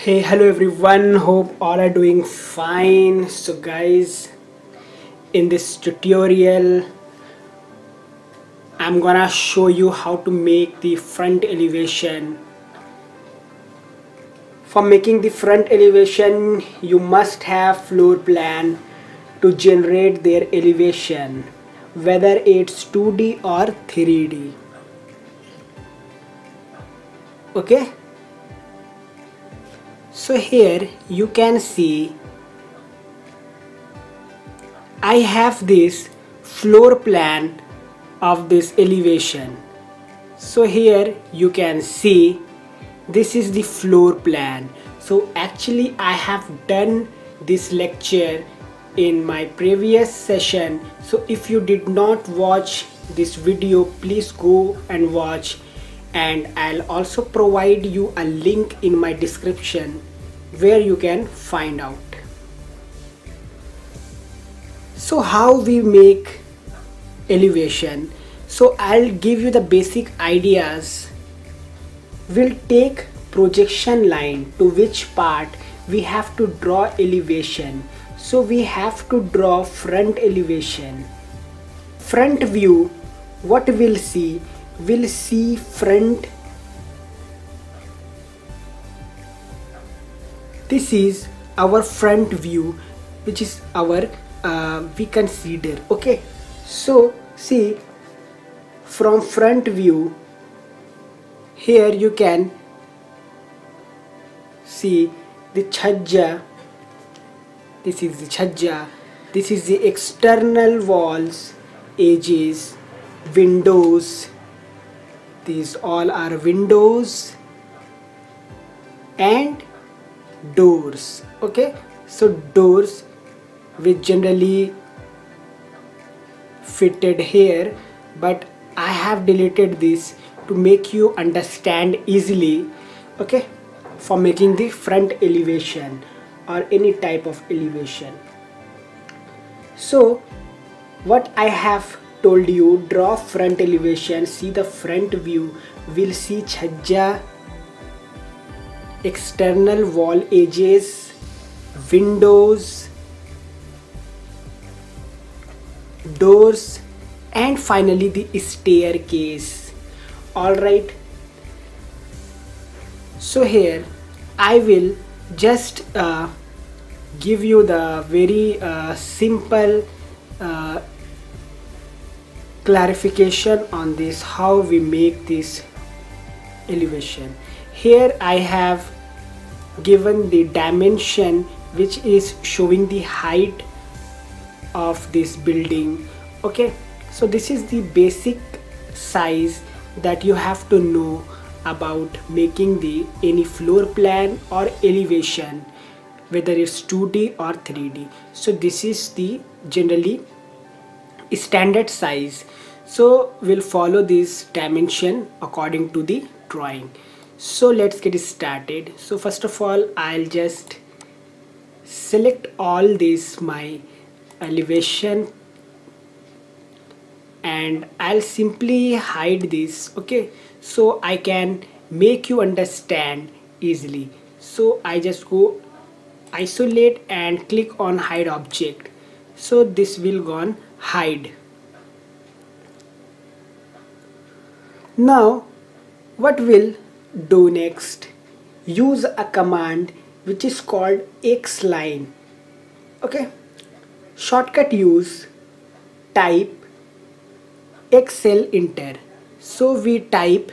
Hey, hello everyone. Hope all are doing fine. So, guys, in this tutorial, I'm gonna show you how to make the front elevation. For making the front elevation, you must have floor plan to generate their elevation, whether it's 2D or 3D. Okay. So here you can see I have this floor plan of this elevation. So here you can see this is the floor plan. So actually I have done this lecture in my previous session. So if you did not watch this video, please go and watch, and I'll also provide you a link in my description where you can find out. So how we make elevation? So I'll give you the basic ideas. We'll take projection line to which part we have to draw elevation. So we have to draw front elevation. Front view, what we'll see? We'll see front. This is our front view, which is our we consider. Okay, so see, from front view, here you can see the chhajja. This is the chhajja. This is the external walls, edges, windows. These all are windows and doors. Okay, so doors which generally fitted here, but I have deleted this to make you understand easily. Okay, for making the front elevation or any type of elevation. So what I have told you, draw front elevation, see the front view, we'll see chhajja, external wall edges, windows, doors, and finally the staircase. Alright, so here I will just give you the very simple clarification on this, how we make this elevation. Here I have given the dimension which is showing the height of this building. Okay, so this is the basic size that you have to know about making the any floor plan or elevation, whether it's 2D or 3D. So this is the generally standard size. So we'll follow this dimension according to the drawing. So let's get started. So first of all, I'll just select all this my elevation and I'll simply hide this. Okay, so I can make you understand easily. So I just go isolate and click on hide object. So this will go on hide. Now what we'll do next, use a command which is called xline. Okay, shortcut use type XL enter. So we type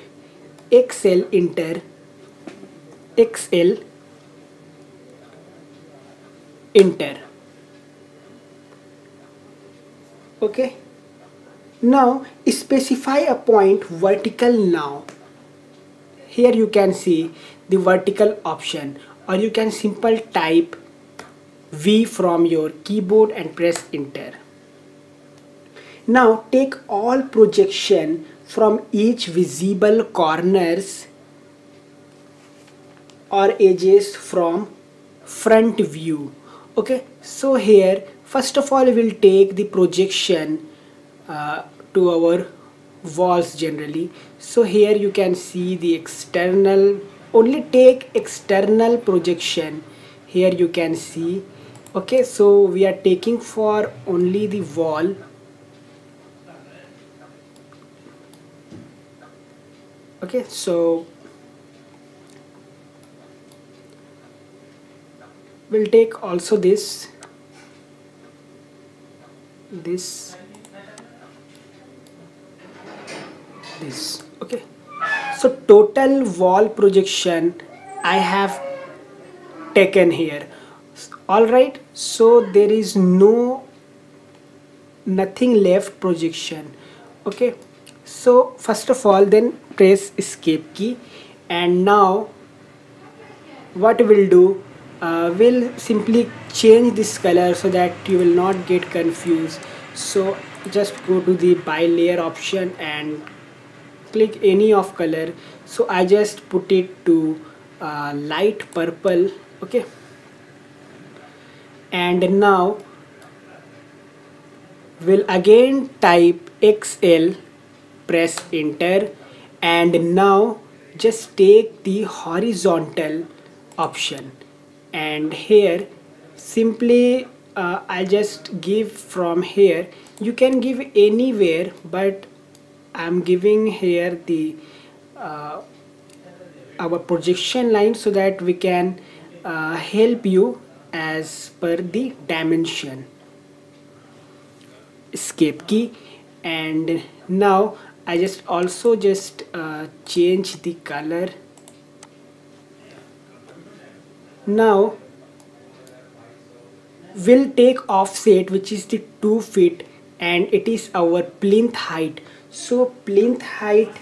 XL enter, XL enter. Okay, now specify a point vertical. Now here you can see the vertical option, or you can simple type V from your keyboard and press enter. Now take all projection from each visible corners or edges from front view. Okay, so here first of all we'll take the projection to our walls generally. So here you can see the external only take external projection. Here you can see. Okay, so we are taking for only the wall. Okay, so we'll take also this this okay. So total wall projection I have taken here. All right, so there is nothing left projection. Okay, so first of all, then press escape key, and now what we'll do, we'll simply change this color so that you will not get confused. So just go to the bilayer option and click any of color. So I just put it to light purple. Okay, and now we'll again type XL, press enter, and now just take the horizontal option, and here simply I'll just give from here. You can give anywhere, but I'm giving here the our projection line so that we can help you as per the dimension. Escape key, and now I just also just change the color. Now we'll take offset, which is the 2 feet, and it is our plinth height. So plinth height,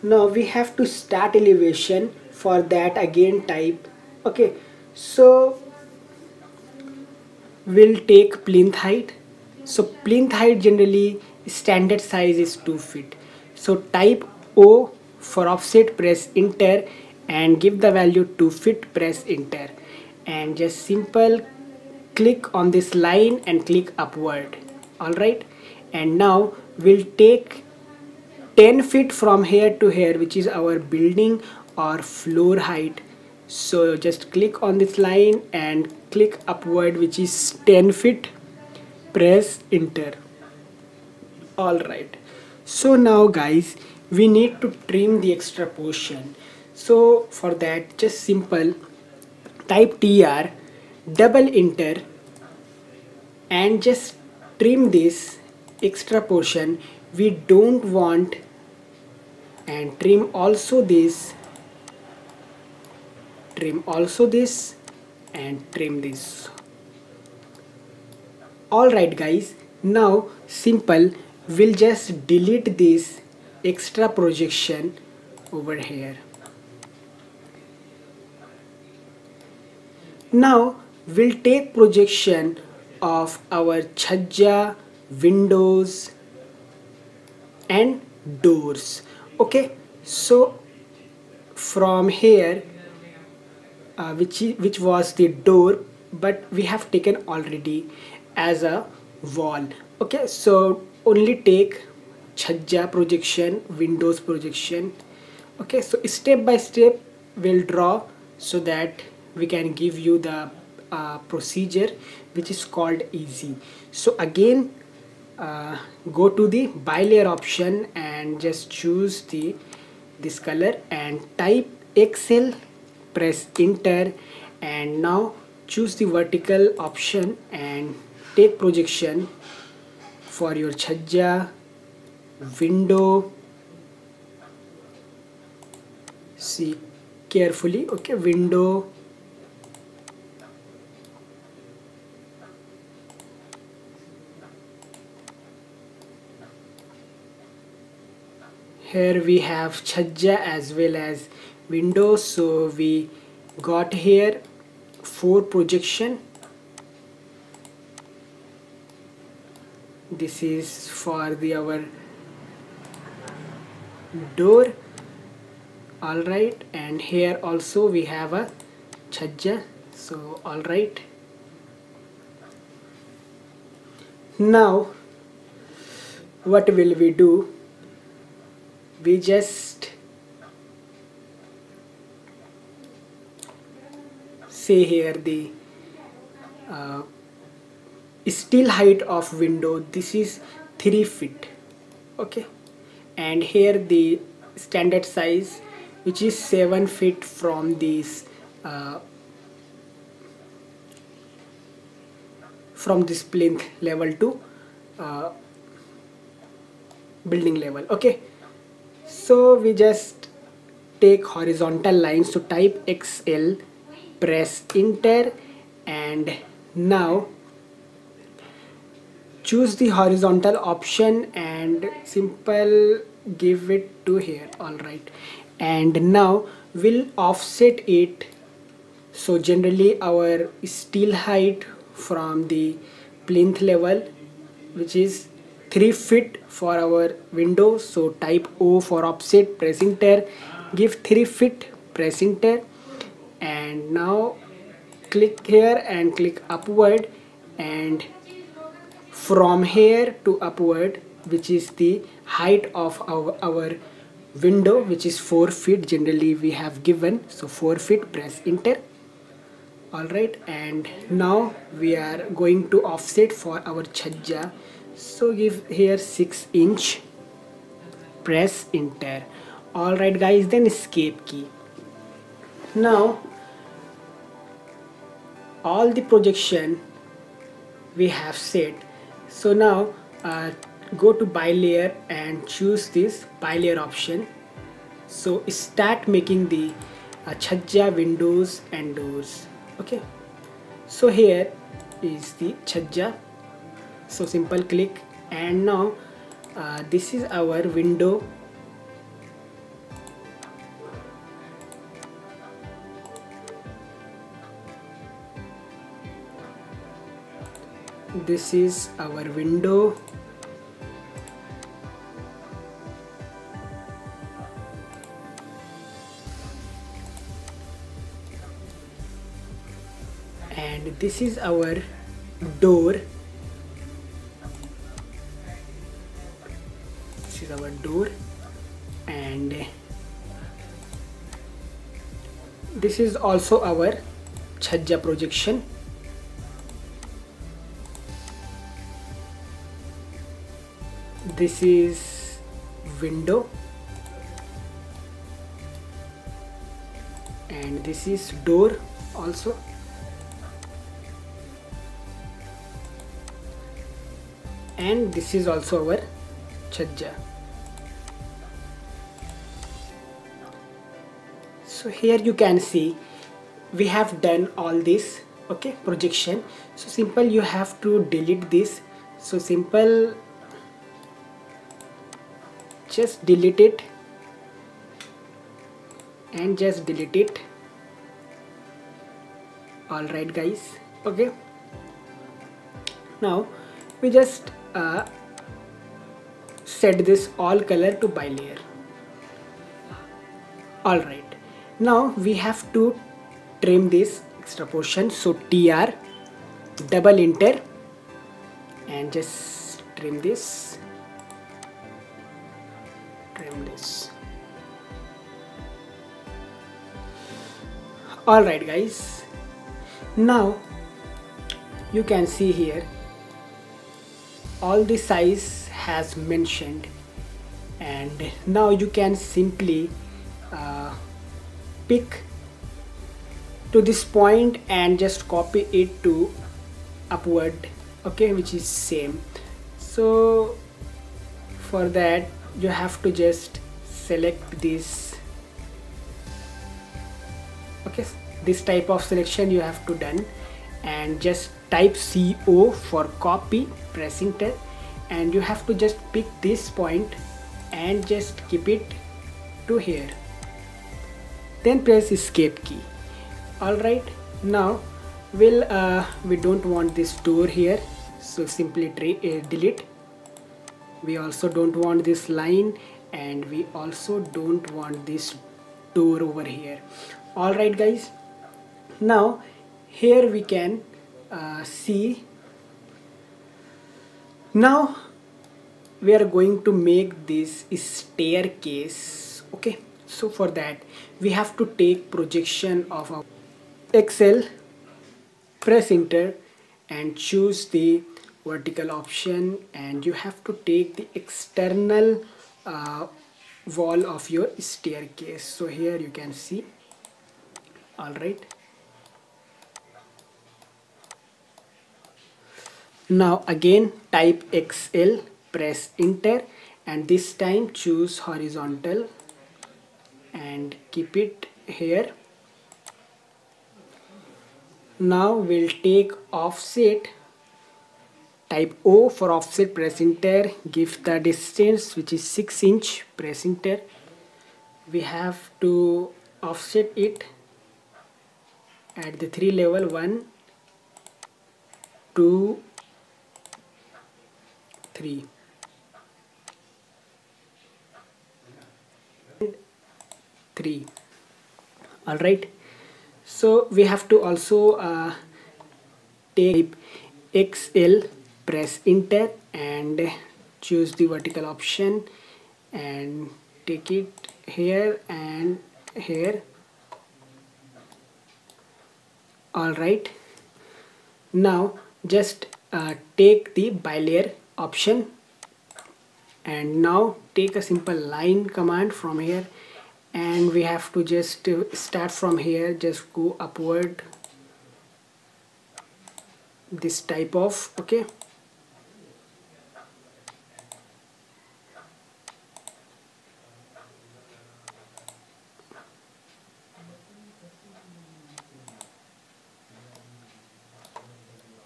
now we have to start elevation. For that again type. Okay, so we'll take plinth height. So plinth height generally standard size is 2 feet. So type O for offset, press enter, and give the value 2 feet, press enter, and just simple click on this line and click upward. Alright, and now we'll take 10 feet from here to here, which is our building or floor height. So just click on this line and click upward, which is 10 feet, press enter. Alright, so now guys, we need to trim the extra portion. So for that, just simple type TR, double enter, and just trim this extra portion we don't want, and trim also this, trim also this, and trim this. Alright guys, now simple, we'll just delete this extra projection over here. Now we'll take projection of our chhajja, windows and doors. Okay, so from here which was the door, but we have taken already as a wall. Okay, so only take chhajja projection, windows projection. Okay, so step by step we'll draw so that we can give you the procedure, which is called easy. So again go to the bilayer option and just choose this color and type XL, press enter, and now choose the vertical option and take projection for your chhajja, window. See carefully. Okay, window, here we have chhajja as well as windows. So we got here 4 projection. This is for our door. Alright, and here also we have a chhajja. So alright, now what will we do? We just say here the still height of window, this is 3 feet. Okay, and here the standard size, which is 7 feet from this plinth level to building level. Okay, so we just take horizontal lines to type XL, press enter, and now choose the horizontal option and simple give it to here. Alright, and now we'll offset it. So generally our steel height from the plinth level, which is 3 feet for our window, so type O for offset, press enter, give 3 feet, press enter, and now click here and click upward, and from here to upward, which is the height of our window, which is 4 feet generally we have given, so 4 feet, press enter. Alright, and now we are going to offset for our chhajja, so give here 6 inch, press enter. Alright guys, then escape key. Now all the projection we have set, so now go to bilayer and choose this bilayer option. So start making the chhajja windows and doors. Okay, so here is the chhajja, so simple click, and now this is our window. This is our window, and this is our door. This is our door, and this is also our chhajja projection. This is window, and this is door also, and this is also our chhajja. So here you can see we have done all this, okay, projection. So simple, you have to delete this. So simple, just delete it and just delete it. Alright guys, okay, now we just set this all color to bilayer. Alright, now we have to trim this extra portion, so TR, double enter, and just trim this. Alright guys, now you can see here all the size has mentioned, and now you can simply pick to this point and just copy it to upward, okay, which is same. So for that you have to just select this, okay, this type of selection you have to done, and just type CO for copy, press enter, and you have to just pick this point and just keep it to here, then press escape key. Alright, now we don't want this door here, so simply delete. We also don't want this line, and we also don't want this door over here. Alright guys, now here we can see, now we are going to make this staircase. Okay, so for that we have to take projection of our XL press enter and choose the vertical option, and you have to take the external wall of your staircase. So here you can see. All right, now again type XL, press enter, and this time choose horizontal and keep it here. Now we'll take offset, type O for offset, press enter, give the distance which is 6 inch, press enter. We have to offset it at the 3 level, 1, 2, 3. 3. All right, so we have to also take XL, press enter and choose the vertical option and take it here and here. All right, now just take the bilayer option, and now take a simple line command from here, and we have to just start from here, just go upward this type of, okay,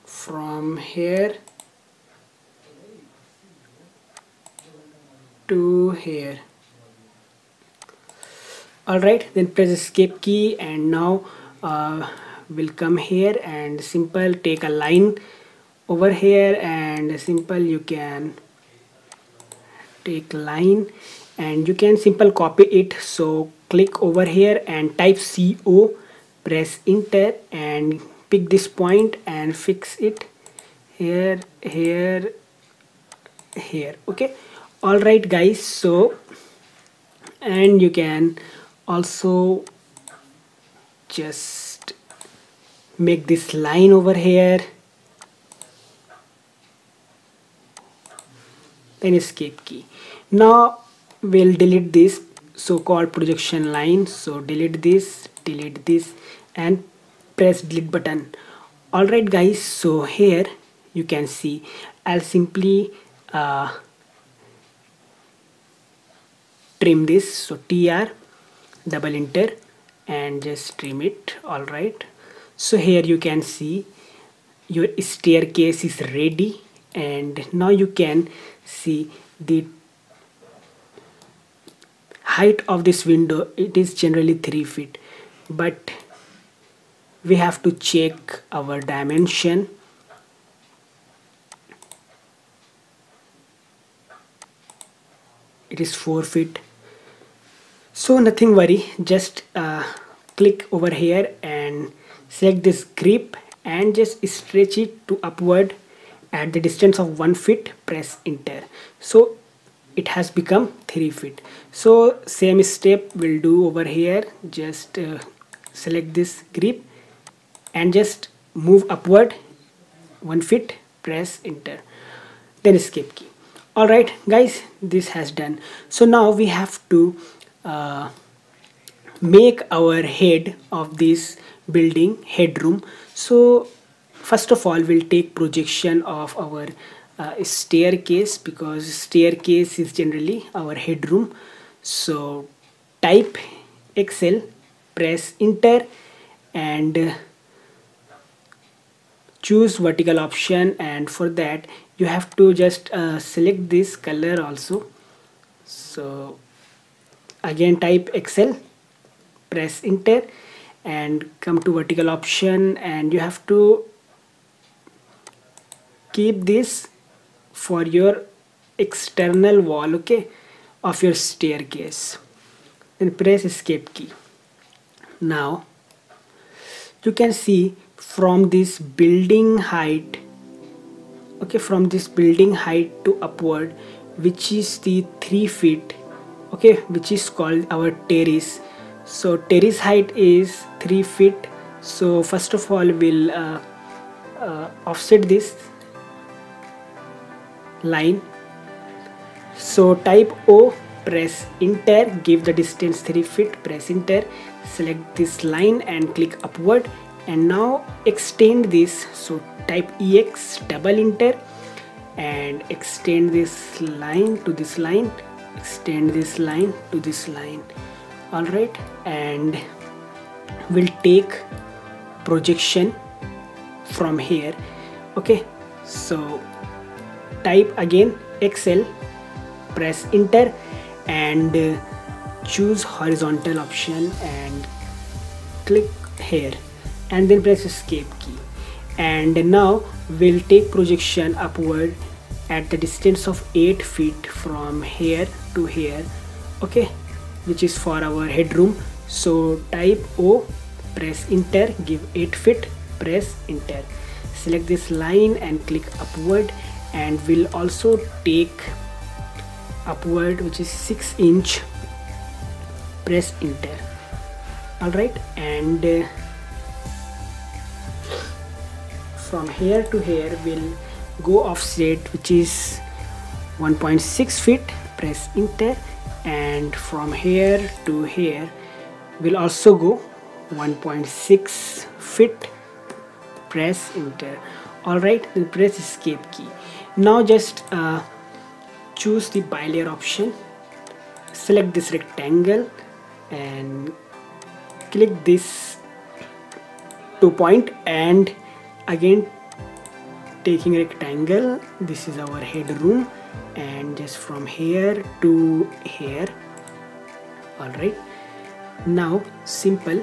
from here to here. Alright, then press escape key, and now we'll come here and simple take a line over here, and simple you can take line and you can simple copy it. So click over here and type CO, press enter and pick this point and fix it here, here, here. Okay, all right guys, so and you can also just make this line over here, then escape key. Now we'll delete this so-called projection line, so delete this and press delete button. All right guys, so here you can see I'll simply trim this, so TR double enter and just trim it. All right, so here you can see your staircase is ready, and now you can see the height of this window. It is generally 3 feet, but we have to check our dimension. It is 4 feet. So nothing worry, just click over here and select this grip and just stretch it to upward at the distance of 1 feet, press enter. So it has become 3 feet. So same step we'll do over here, just select this grip and just move upward 1 feet, press enter, then escape key. All right guys, this has done. So now we have to make our head of this building headroom. So first of all we'll take projection of our staircase, because staircase is generally our headroom. So type XL, press enter and choose vertical option, and for that you have to just select this color also. So again type XL, press enter and come to vertical option, and you have to keep this for your external wall, okay, of your staircase, then press escape key. Now you can see from this building height, okay, from this building height to upward, which is the 3 feet, okay, which is called our terrace. So terrace height is 3 feet. So first of all we'll offset this line. So type O, press enter, give the distance 3 feet, press enter, select this line and click upward, and now extend this. So type EX, double enter, and extend this line to this line, extend this line to this line. Alright, and we'll take projection from here. Okay, so type again XL, press enter, and choose horizontal option and click here, and then press escape key. And now we'll take projection upward at the distance of 8 feet from here to here, okay, which is for our headroom. So type O, press enter, give 8 feet, press enter, select this line and click upward, and we'll also take upward, which is 6 inch, press enter. Alright, and from here to here we'll go offset, which is 1.6 feet, press enter, and from here to here we'll also go 1.6 feet, press enter. Alright, then press escape key. Now just choose the bilayer option, select this rectangle and click this 2 point, and again taking rectangle, this is our headroom, and just from here to here. Alright, now simple,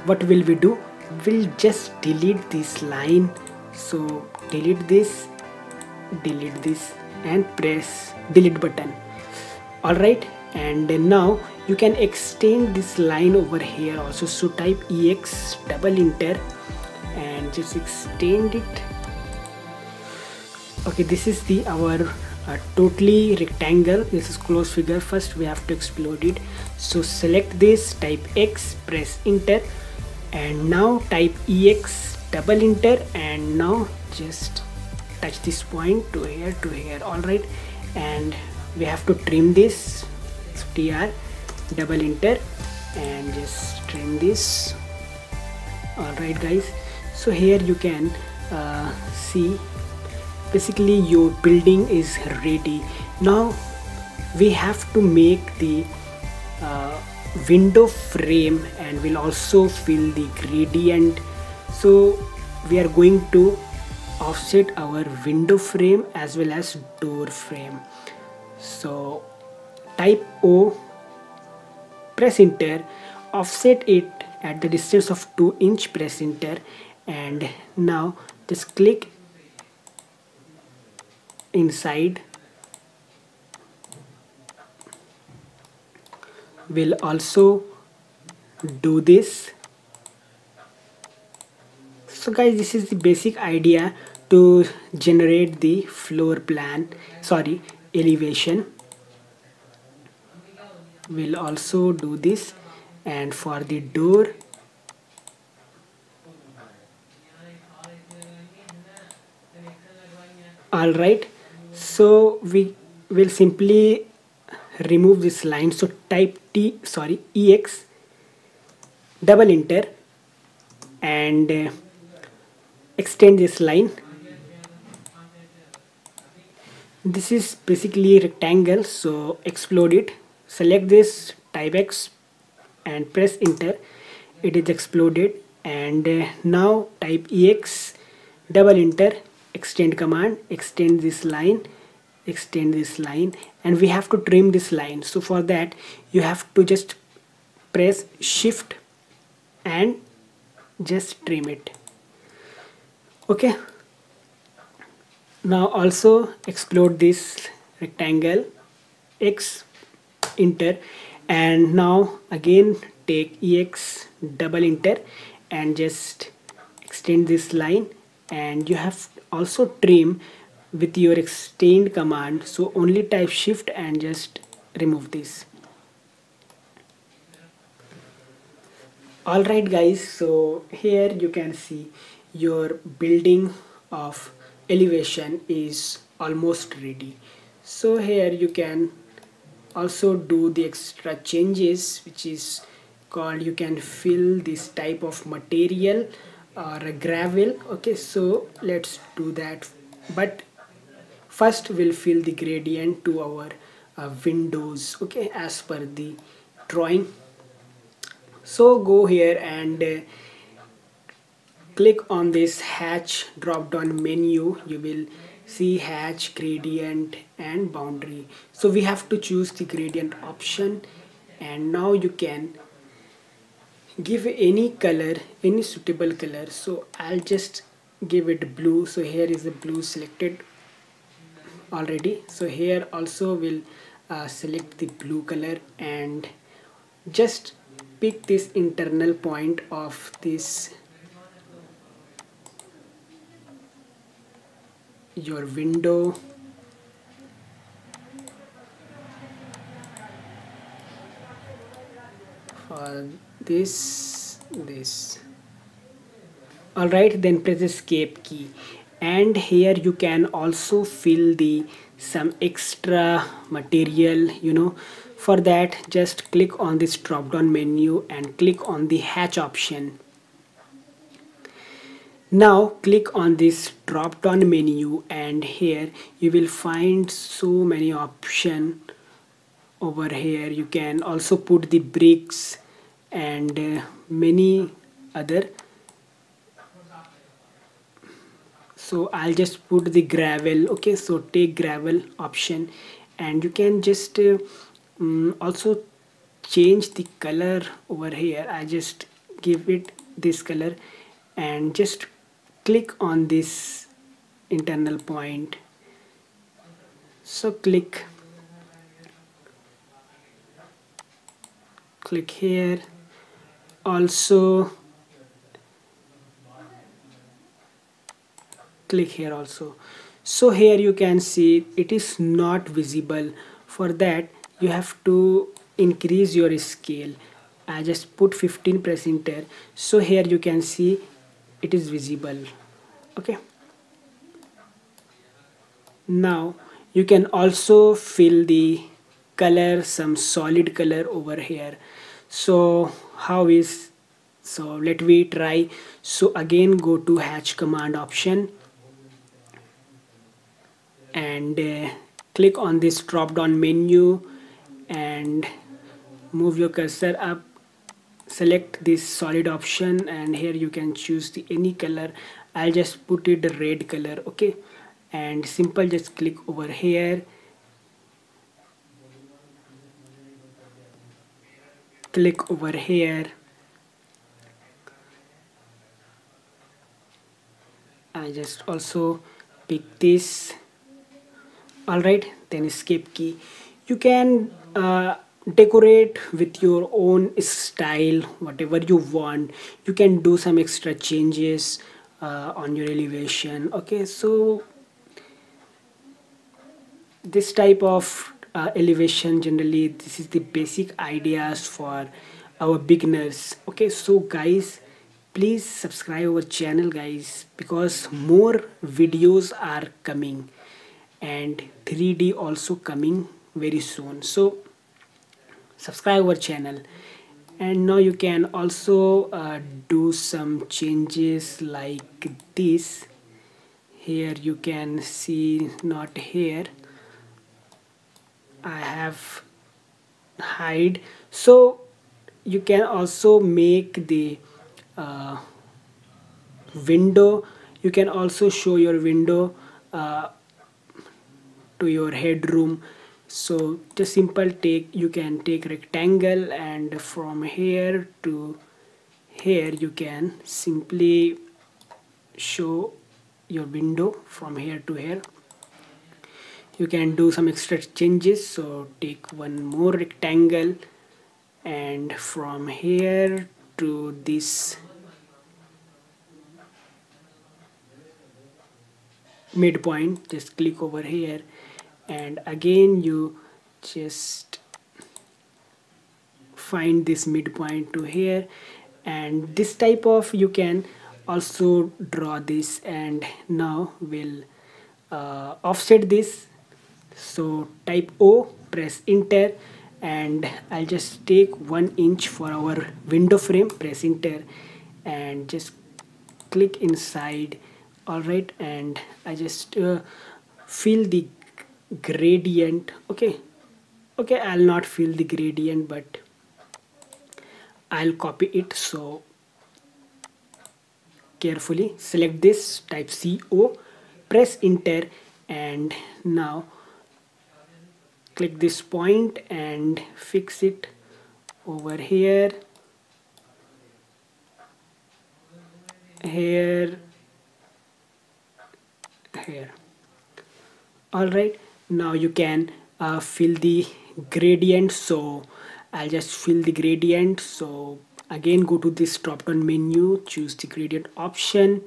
what will we do? We'll just delete this line. So delete this and press delete button. Alright, and now you can extend this line over here also. So type EX, double enter, and just extend it. Okay, this is the our totally rectangle. This is close figure. First we have to explode it. So select this, type X, press enter, and now type EX, double enter, and now just touch this point to here to here. Alright, and we have to trim this. TR, double enter, and just trim this. Alright guys, so here you can see basically your building is ready. Now we have to make the window frame, and we'll also fill the gradient. So we are going to offset our window frame as well as door frame. So type O, press enter, offset it at the distance of 2 inch, press enter, and now just click inside. We'll also do this. So guys, this is the basic idea to generate the floor plan, sorry, elevation. We'll also do this, and for the door alright, so we will simply remove this line. So type EX, double enter, and extend this line. This is basically rectangle, so explode it. Select this, type X and press enter. It is exploded, and now type EX, double enter, extend command, extend this line, and we have to trim this line. So for that you have to just press shift and just trim it. Okay, now also explode this rectangle, X, enter, and now again take EX, double enter, and just extend this line, and you have also trim with your extend command. So only type shift and just remove this. Alright guys, so here you can see your building of elevation is almost ready. So here you can also do the extra changes, which is called, you can fill this type of material or a gravel. Okay, so let's do that, but first we'll fill the gradient to our windows, okay, as per the drawing. So go here and click on this hatch drop down menu. You will see hatch, gradient and boundary. So we have to choose the gradient option, and now you can give any color, any suitable color. So I'll just give it blue. So here is the blue selected already. So here also we'll select the blue color and just pick this internal point of this your window. For this alright, then press escape key, and here you can also fill the some extra material, you know. For that, just click on this drop down menu and click on the hatch option. Now click on this drop down menu, and here you will find so many options. Over here you can also put the bricks and many other. So I'll just put the gravel. Okay, so take gravel option, and you can just also change the color over here. I just give it this color and just click on this internal point. So click here, also click here also. So here you can see it is not visible. For that you have to increase your scale. I just put 15, press enter. So here you can see it is visible. Okay, now you can also fill the color, some solid color over here. So how is, so let me try. So again go to hatch command option and click on this drop down menu and move your cursor up, select this solid option, and here you can choose the any color. I'll just put it the red color. Okay, and simple, just click over here, click over here. I just also pick this. Alright, then escape key. You can decorate with your own style, whatever you want. You can do some extra changes on your elevation. Okay, so this type of elevation, generally this is the basic ideas for our beginners. Okay, so guys, please subscribe our channel guys, because more videos are coming and 3D also coming very soon. So subscribe our channel. And now you can also do some changes like this. Here you can see, not here, I have hide. So you can also make the window, you can also show your window to your headroom. So just simple take, you can take rectangle, and from here to here you can simply show your window from here to here. You can do some extra changes. So take one more rectangle, and from here to this midpoint, just click over here, and again you just find this midpoint to here. And this type of, you can also draw this, and now we'll offset this. So type O, press enter, and I'll just take 1 inch for our window frame, press enter, and just click inside. All right, and I just fill the gradient. Okay, I'll not fill the gradient, but I'll copy it. So carefully select this, type CO, press enter, and now click this point and fix it over here, here, here. All right, now you can fill the gradient. So I'll just fill the gradient. So again, go to this drop down menu, choose the gradient option,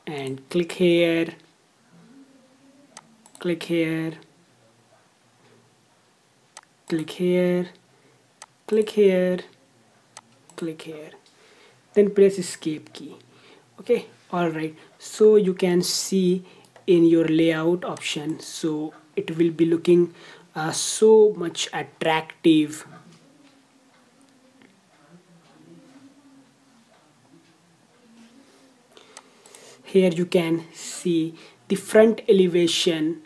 and click here, click here, click here, click here, click here, then press escape key. Okay, all right, so you can see in your layout option, so it will be looking so much attractive. Here you can see the front elevation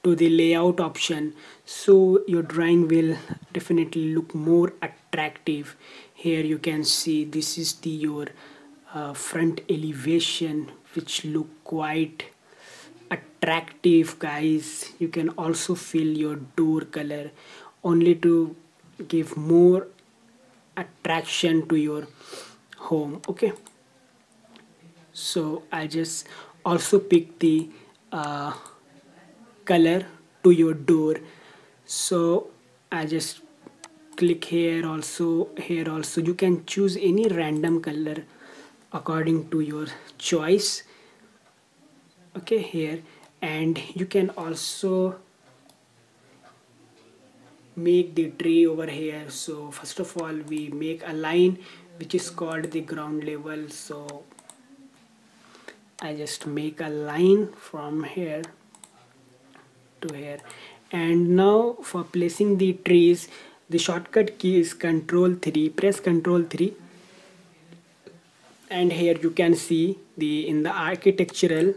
to the layout option, so your drawing will definitely look more attractive. Here you can see this is the your front elevation, which look quite attractive, guys. You can also fill your door color only to give more attraction to your home. Okay, so I just also pick the color to your door. So I just click here also, here also. You can choose any random color according to your choice. Okay, here, and you can also make the tree over here. So first of all, we make a line which is called the ground level. So I just make a line from here to here, and now for placing the trees, the shortcut key is Ctrl+3. Press Ctrl+3, and here you can see the in the architectural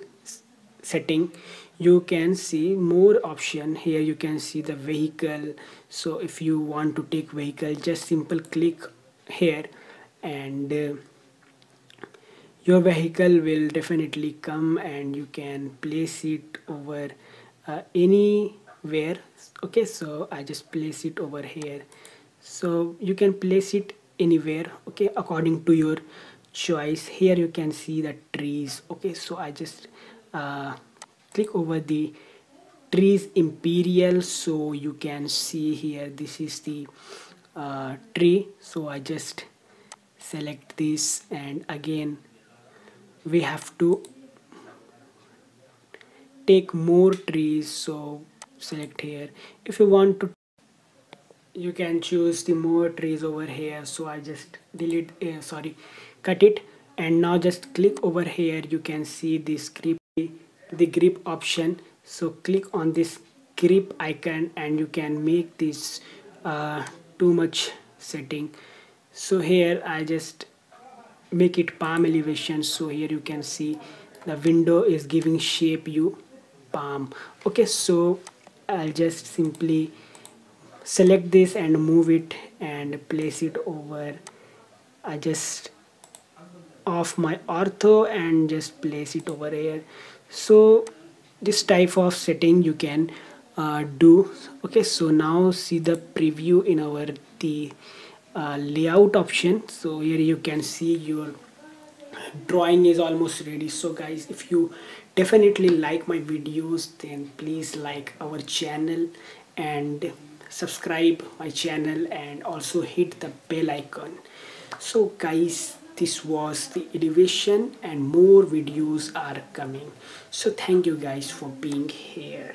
setting, you can see more option. Here you can see the vehicle. So if you want to take vehicle, just simple click here, and your vehicle will definitely come, and you can place it over anywhere. Okay, so I just place it over here. So you can place it anywhere, okay, according to your choice. Here you can see the trees. Okay, so I just click over the trees imperial. So you can see here this is the tree. So I just select this, and again we have to take more trees. So select here. If you want to, you can choose the more trees over here. So I just delete cut it, and now just click over here. You can see this grip, the grip option. So click on this grip icon, and you can make this too much setting. So here I just make it palm elevation. So here you can see the window is giving shape you palm. Okay, so I'll just simply select this and move it and place it over. I just off my ortho and just place it over here. So this type of setting you can do. Okay, so now see the preview in our the layout option. So here you can see your drawing is almost ready. So guys, if you definitely like my videos, then please like our channel and subscribe my channel, and also hit the bell icon. So guys, this was the elevation, and more videos are coming. So thank you guys for being here.